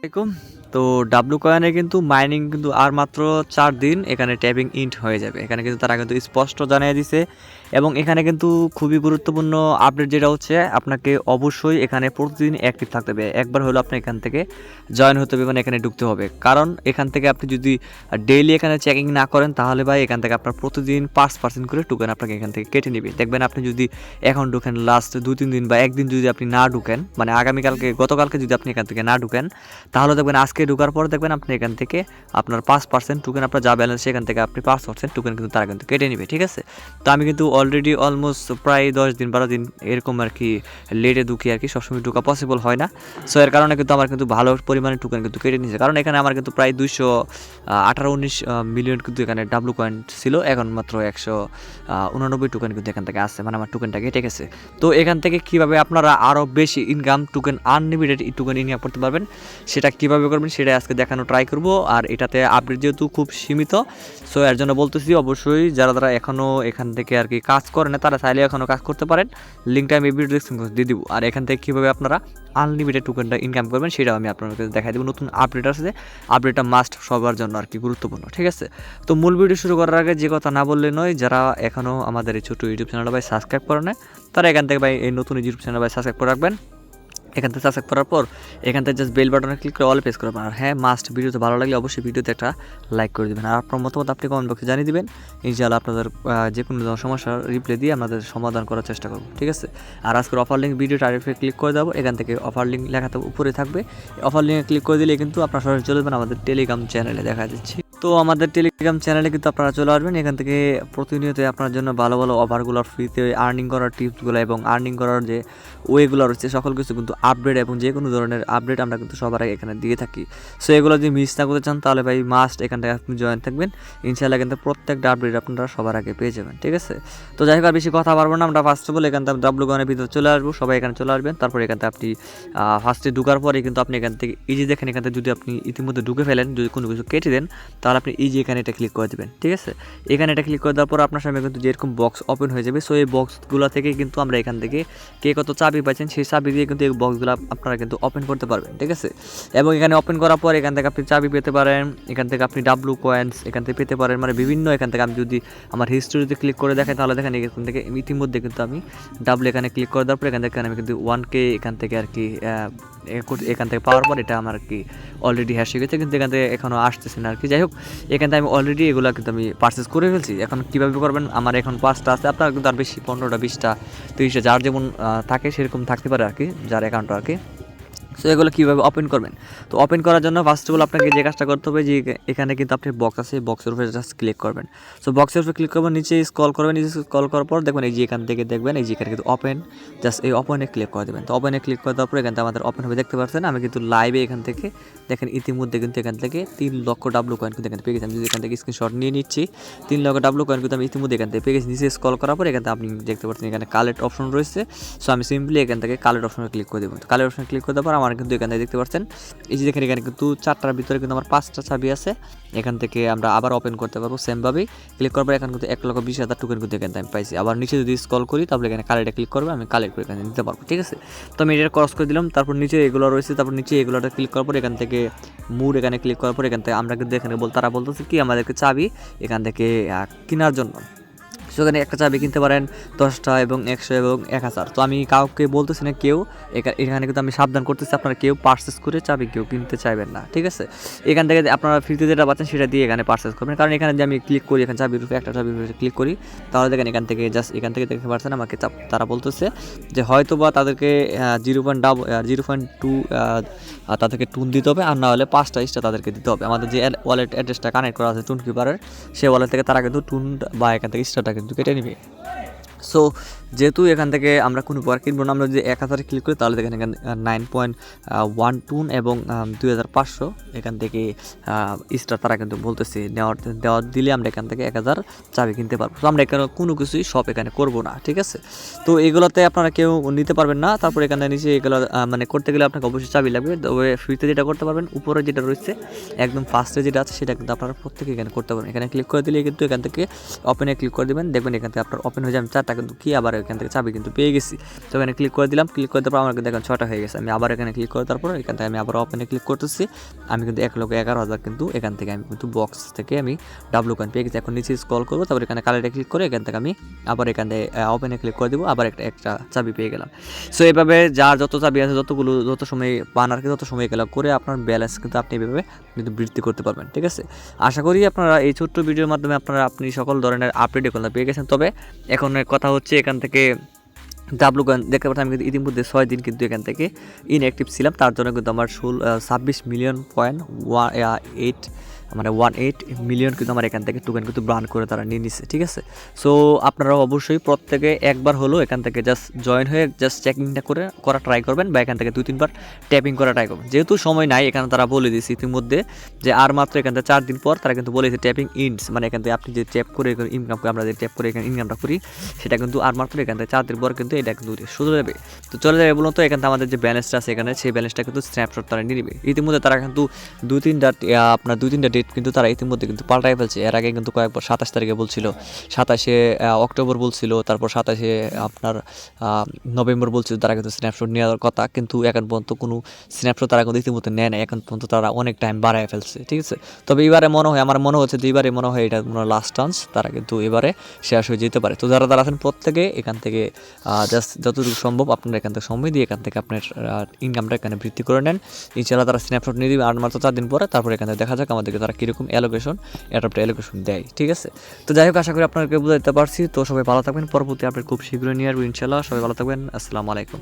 আসসালামাইকুম। তো ডাব্লু কয়েনে কিন্তু মাইনিং কিন্তু আর মাত্র 4 দিন এখানে ট্যাপিং ইন্ট হয়ে যাবে। এখানে কিন্তু তারা কিন্তু স্পষ্ট জানিয়ে দিছে এবং এখানে কিন্তু খুবই গুরুত্বপূর্ণ আপডেট যেটা হচ্ছে আপনাকে অবশ্যই এখানে প্রতিদিন অ্যাক্টিভ থাকতে হবে। একবার হলো আপনি এখান থেকে জয়েন হতে হবে, মানে এখানে ঢুকতে হবে। কারণ এখান থেকে আপনি যদি ডেইলি এখানে চেকিং না করেন তাহলে ভাই এখান থেকে আপনার প্রতিদিন 5% করে টোকেন আপনাকে এখান থেকে কেটে নেবে। দেখবেন আপনি যদি এখন ঢুকেন লাস্ট 2-3 দিন বা একদিন যদি আপনি না ঢুকেন, মানে গতকালকে যদি আপনি এখান থেকে না ঢুকেন, তাহলে দেখবেন আজকে ঢোকার পর দেখবেন আপনি এখান থেকে আপনার 5% টোকেন আপনার যা ব্যালেন্স সেখান থেকে আপনি 5% টোকেন কিন্তু তারা কিন্তু কেটে নেবে, ঠিক আছে। তো আমি কিন্তু অলরেডি অলমোস্ট প্রায় 10-12 দিন এরকম আর কি লেটে ঢুকি আর কি, সবসময় ঢোকা পসিবল হয় না। সো এর কারণে কিন্তু আমার কিন্তু ভালো পরিমাণে টোকেন কিন্তু কেটে নিয়েছে, কারণ এখানে আমার কিন্তু প্রায় 218-19 মিলিয়ন কিন্তু এখানে ডাব্লু কয়েন ছিল, এখন মাত্র 189 টোকেন কিন্তু এখান থেকে আসছে, মানে আমার টোকেনটা কেটে গেছে। তো এখান থেকে কীভাবে আপনারা আরও বেশি income token unlimited token income করতে পারবেন সেটা কীভাবে করবেন সেটা আজকে দেখানো ট্রাই করব। আর এটাতে আপডেট যেহেতু খুব সীমিত, সো এর জন্য বলতেছি অবশ্যই যারা এখনও এখান থেকে আর কি কাজ করে না তারা চাইলে এখনও কাজ করতে পারেন। লিঙ্কটা আমি ভিডিও ডেসক্রিপশনে দিয়ে দিব। আর এখান থেকে কীভাবে আপনারা আনলিমিটেড টোকেনটা ইনকাম করবেন সেটাও আমি আপনাদের দেখাই দেবো। নতুন আপডেট আছে, আপডেটটা মাস্ট সবার জন্য আর কি গুরুত্বপূর্ণ, ঠিক আছে। তো মূল ভিডিও শুরু করার আগে যে কথা না বললে নয়, যারা এখনও আমাদের এই ছোটো ইউটিউব চ্যানেলটা ভাই সাবস্ক্রাইব করে নেয় তারা এখান থেকে ভাই এই নতুন ইউটিউব চ্যানেল ভাই সাবস্ক্রাইব করে রাখবেন। এখান থেকে সাবস্ক্রাইব করার পর এখান থেকে জাস্ট বেল বাটনে ক্লিক করে অল প্রেস করবেন। আর হ্যাঁ, মাস্ট ভিডিওতে ভালো লাগলে অবশ্যই ভিডিওতে একটা লাইক করে দেবেন। আর আপনার মতামত আপনি কমেন্ট বক্সে জানিয়ে দেবেন। ইনশাআল্লাহ আপনাদের যে কোনো সমস্যার রিপ্লাই দিয়ে আমাদের সমাধান করার চেষ্টা করব, ঠিক আছে। আর আজকের অফার লিঙ্ক ভিডিও টাইপে ক্লিক করে দেবো, এখান থেকে অফার লিঙ্ক লেখাতে উপরে থাকবে। অফার লিঙ্কে ক্লিক করে দিলে কিন্তু আপনার সরাসরি চলে যাবেন আমাদের টেলিগ্রাম চ্যানেলে, দেখা দিচ্ছি। তো আমাদের টেলিগ্রাম চ্যানেলে কিন্তু আপনারা চলে আসবেন। এখান থেকে প্রতিনিয়ত আপনার জন্য ভালো ভালো অফারগুলো, ফ্রিতে আর্নিং করার টিপসগুলো এবং আর্নিং করার যে ওয়েগুলো রয়েছে সকল কিছু কিন্তু আপডেট এবং যে কোনো ধরনের আপডেট আমরা কিন্তু সবার আগে এখানে দিয়ে থাকি। সো এগুলো যদি মিস না করতে চান তাহলে ভাই মাস্ট এখান থেকে আপনি জয়েন থাকবেন। ইনশাআল্লাহ কিন্তু প্রত্যেকটা আপডেট আপনারা সবার আগে পেয়ে যাবেন, ঠিক আছে। তো যাই হোক আর বেশি কথা পারবো না, আমরা ফার্স্ট অফ অল এখান থেকে ডাব্লু কয়েনের ভিতরে চলে আসবো। সবাই এখানে চলে আসবেন। তারপর এখান থেকে আপনি ফার্স্টে ঢুকার পরে কিন্তু আপনি এখান থেকে ইজি দেখেন, এখান থেকে যদি আপনি ইতিমধ্যে ঢুকে ফেলেন, যদি কোনো কিছু কেটে দেন তাহলে আপনি ইজি এখানে এটা ক্লিক করে দেবেন, ঠিক আছে। এখানে এটা ক্লিক করে দেওয়ার পর আপনার সামনে কিন্তু যেরকম বক্স ওপেন হয়ে যাবে। সো এই বক্সগুলো থেকে কিন্তু আমরা এখান থেকে কে কত চাবি পাচ্ছেন সেই চাবি দিয়ে কিন্তু এই বক্সগুলো আপনারা কিন্তু ওপেন করতে পারবেন, ঠিক আছে। এবং এখানে ওপেন করার পর এখান থেকে আপনি চাবি পেতে পারেন, এখান থেকে আপনি ডাব্লু কয়েন্স এখান থেকে পেতে পারেন, মানে বিভিন্ন এখান থেকে আমি যদি আমার হিস্ট্রিতে ক্লিক করে দেখাই তাহলে দেখেন এখান থেকে ইতিমধ্যে কিন্তু আমি ডাব্লু এখানে ক্লিক করে দেওয়ার পর এখান থেকে আমি কিন্তু 1K এখান থেকে আর কি এখান থেকে পাওয়ার পর এটা আমার আর কি অলরেডি হ্যাশ হয়ে গেছে, কিন্তু এখান থেকে এখনও আসতেছে না আর কি। যাই হোক এখান থেকে আমি অলরেডি এগুলো কিন্তু আমি পারচেস করে ফেলছি। এখন কীভাবে করবেন, আমার এখন 5টা আছে, আপনার কিন্তু আর বেশি 15টা 20টা 30টা যার যেমন থাকে সেরকম থাকতে পারে আর কি, যার অ্যাকাউন্টটা আর কি। সো এগুলো কীভাবে ওপেন করবেন, তো ওপেন করার জন্য ফার্স্ট অফ অল আপনাকে যে কাজটা করতে হবে যে এখানে কিন্তু আপনি বক্স আছে, বক্সের উপরে জাস্ট ক্লিক করবেন। সো বক্সের উপরে ক্লিক করবেন, নিচে স্ক্রল করবেন, নিচে স্ক্রল করার পর দেখবেন এই যে এখান থেকে দেখবেন এই যে এখানে কিন্তু ওপেন, জাস্ট এই ওপেনে ক্লিক করে দেবেন। তো ওপেনে ক্লিক করে দেওয়ার পর এখান থেকে আমাদের ওপেন হবে, দেখতে পাচ্ছেন আমি কিন্তু লাইভে এখান থেকে দেখেন ইতিমধ্যে কিন্তু এখান থেকে 3 লক্ষ ডাব্লু কয়েন কিন্তু এখানে পেয়ে গেছি। আমি যদি এখান থেকে স্ক্রিনশট নিয়ে নিচ্ছি, 3 লক্ষ ডাব্লু কয়েন কিন্তু আমি ইতিমধ্যে এখান থেকে পেয়ে গেছি। নিচে স্ক্রল করার পর এখান থেকে আপনি দেখতে পাচ্ছেন এখানে কালেক্ট অপশন রয়েছে। সো আমি সিম্পলি এখান থেকে কালেক্ট অপশনে ক্লিক করে দেবো। তো কালেক্ট অপশনে ক্লিক করে দেওয়ার পর আমার কিন্তু এখান থেকে দেখতে পাচ্ছেন এই যে দেখেন এখানে কিন্তু 4টার ভিতরে কিন্তু আমার 5টা চাবি আছে। এখান থেকে আমরা আবার ওপেন করতে পারবো সেমভাবেই। ক্লিক করার পর এখন কিন্তু 1,20,000 টোকেন কিন্তু এখান থেকে আমি পাইছি। আবার নিচে যদি স্ক্রল করি তাহলে এখানে কালেক্টে ক্লিক করবে, আমি কালেক্ট করে এখানে নিতে পারবো, ঠিক আছে। তো আমি এটা ক্রস করে দিলাম। তারপর নিচে এগুলো রয়েছে, তারপর নিচে এগুলোটা ক্লিক করার পর এখান থেকে মুড এখানে ক্লিক করার পর এখান থেকে আমরা কিন্তু এখানে তারা বলতেছে কি আমাদেরকে চাবি এখান থেকে কেনার জন্য। সেখানে একটা চাবি কিনতে পারেন 10টা এবং 100 এবং 1000। তো আমি কাউকে বলতেছি না, কেউ এখানে কিন্তু আমি সাবধান করতেছি আপনারা কেউ পারচেস করে চাবি কেউ কিনতে চাইবেন না, ঠিক আছে। এখান থেকে আপনারা ফ্রিতে যেটা পাচ্ছেন সেটা দিয়ে এখানে পারচেস করবেন, কারণ এখানে যে আমি ক্লিক করি এখানে চাবির উপরে একটা চাবির উপরে ক্লিক করি তাহলে দেখেন এখান থেকে জাস্ট এখান থেকে দেখতে পাচ্ছেন আমাকে তারা বলতেছে যে হয়তো বা তাদেরকে 0.2 তাদেরকে টুন দিতে হবে, আর না হলে 5টা স্টার তাদেরকে দিতে হবে। আমাদের যে ওয়ালেট অ্যাড্রেসটা কানেক্ট করা আছে টুন কিপারের, সেই ওয়ালেট থেকে তারা কিন্তু টুন বা এখান থেকে স্টারটা কিন্তু কেটে নেবে। সো যেহেতু এখান থেকে আমরা কোনো প্রকার কিনবো না, আমরা যদি 1000 ক্লিক করি তাহলে দেখেন এখানে 9.1 টুন এবং 2500 এখান থেকে স্টার তারা কিন্তু বলতেছে দেওয়া দিলে আমরা এখান থেকে 1000 চাবি কিনতে পারবো। তো আমরা এখানে কোনো কিছুই শপ এখানে করবো না, ঠিক আছে। তো এগুলোতে আপনারা কেউ নিতে পারবেন না। তারপর এখানে নিচে এগুলো মানে করতে গেলে আপনাকে অবশ্যই চাবি লাগবে। তবে ফ্রিতে যেটা করতে পারবেন উপরে যেটা রয়েছে একদম ফার্স্টে যেটা আছে সেটা কিন্তু আপনারা প্রত্যেকে এখানে করতে পারবেন। এখানে ক্লিক করে দিলে কিন্তু এখান থেকে ওপেনে ক্লিক করে দেবেন, দেখবেন এখান থেকে আপনার ওপেন হয়ে যাবে। 4টা কিন্তু কি আবার এখান থেকে চাবি কিন্তু পেয়ে গেছি। তো এখানে ক্লিক করে দিলাম, ক্লিক করে দেওয়ার পর আমার কিন্তু এখন 6টা হয়ে গেছে। আমি আবার এখানে ক্লিক করে তারপর এখান থেকে আমি আবার ওপেনে ক্লিক করতেছি। আমি কিন্তু 1,11,000 কিন্তু এখান থেকে আমি কিন্তু বক্স থেকে আমি ডাব্লু কয়েন পেয়ে গেছি। এখন নিচে স্ক্রল করবো, তারপর এখানে কালারে ক্লিক করে এখান থেকে আমি আবার এখান থেকে ওপেনে ক্লিক করে দেবো, আবার একটা চাবি পেয়ে গেলাম। সো এভাবে যার যত চাবি আছে যত সময় পান আর কি তত সময় গেলাম করে আপনার ব্যালেন্স কিন্তু আপনি এভাবে কিন্তু বৃদ্ধি করতে পারবেন। ঠিক আছে, আশা করি আপনারা এই ছোট্ট ভিডিওর মাধ্যমে আপনি সকল ধরনের আপডেট এখন পেয়ে গেছেন। তবে এখন কথা হচ্ছে এখান থেকে ডাব্লু কয়েন দেখতে পাচ্ছি আমি কিন্তু ইতিমধ্যে 6 দিন কিন্তু এখান থেকে ইনঅ্যাক্টিভ ছিলাম, তার জন্য কিন্তু আমার 26 মিলিয়ন পয়েন্ট 18 মিলিয়ন কিন্তু আমার এখান থেকে টোকেন কিন্তু ব্রান করে তারা নিয়ে নিচ্ছে। ঠিক আছে, সো আপনারা অবশ্যই প্রত্যেকে একবার হলো এখান থেকে জাস্ট জয়েন হয়ে জাস্ট চেকিংটা করা ট্রাই করবেন, বা এখান থেকে 2-3 বার ট্যাপিং করা ট্রাই করবেন। যেহেতু সময় নাই এখানে তারা বলে দিয়েছে ইতিমধ্যে যে আর মাত্র এখান থেকে 4 দিন পর তারা কিন্তু বলেছে ট্যাপিং ইন্ডস, মানে এখান থেকে আপনি যে ট্যাপ করে ইনকাম করে আমরা যে ট্যাপ করে এখানে ইনকামটা করি সেটা কিন্তু আর মাত্র এখান থেকে 4 দিন পর কিন্তু এটা কিন্তু শুরু যাবে। তো চলে যাবে বলুন তো এখান থেকে আমাদের যে ব্যালেন্সটা আছে এখানে সেই ব্যালেন্সটা কিন্তু স্ন্যাপশট তারা নিয়ে নেবে। ইতিমধ্যে তারা কিন্তু 2-3টা ডেট কিন্তু তারা ইতিমধ্যে কিন্তু পাল্টাই ফেলছে। এর আগে কিন্তু কয়েকবার 27 তারিখে বলছিল, 27শে অক্টোবর বলছিল, তারপর 27শে আপনার নভেম্বর বলছিল তারা কিন্তু স্ন্যাপশট নেওয়ার কথা, কিন্তু এখন পর্যন্ত কোনো স্ন্যাপশট তারা কিন্তু ইতিমধ্যে নেয় না। এখন পর্যন্ত তারা অনেক টাইম বাড়ায় ফেলছে। ঠিক আছে, তবে এবারে আমার মনে হচ্ছে যে এবারে মনে হয় এটা লাস্ট চান্স, তারা কিন্তু এবারে শেষ হয়ে যেতে পারে। তো যারা আছেন প্রত্যেকে এখান থেকে জাস্ট যতটুকু সম্ভব আপনারা এখান থেকে সময় দিয়ে এখান থেকে আপনার ইনকামটা এখানে বৃদ্ধি করে নেন। ইনশাআল্লাহ তারা স্ন্যাপশট নিয়ে দিবে আর মাত্র 4 দিন পরে, তারপরে এখানে দেখা যাক আমাদেরকে তারা কীরকম অ্যালোকেশন দেয়। ঠিক আছে, তো যাই হোক আশা করি আপনাদেরকে বুঝাতে পারছি। তো সবাই ভালো থাকবেন, পরবর্তী আপডেট খুব শীঘ্রই নিয়ে আসবো ইনশাআল্লাহ। সবাই ভালো থাকবেন, আসসালামু আলাইকুম।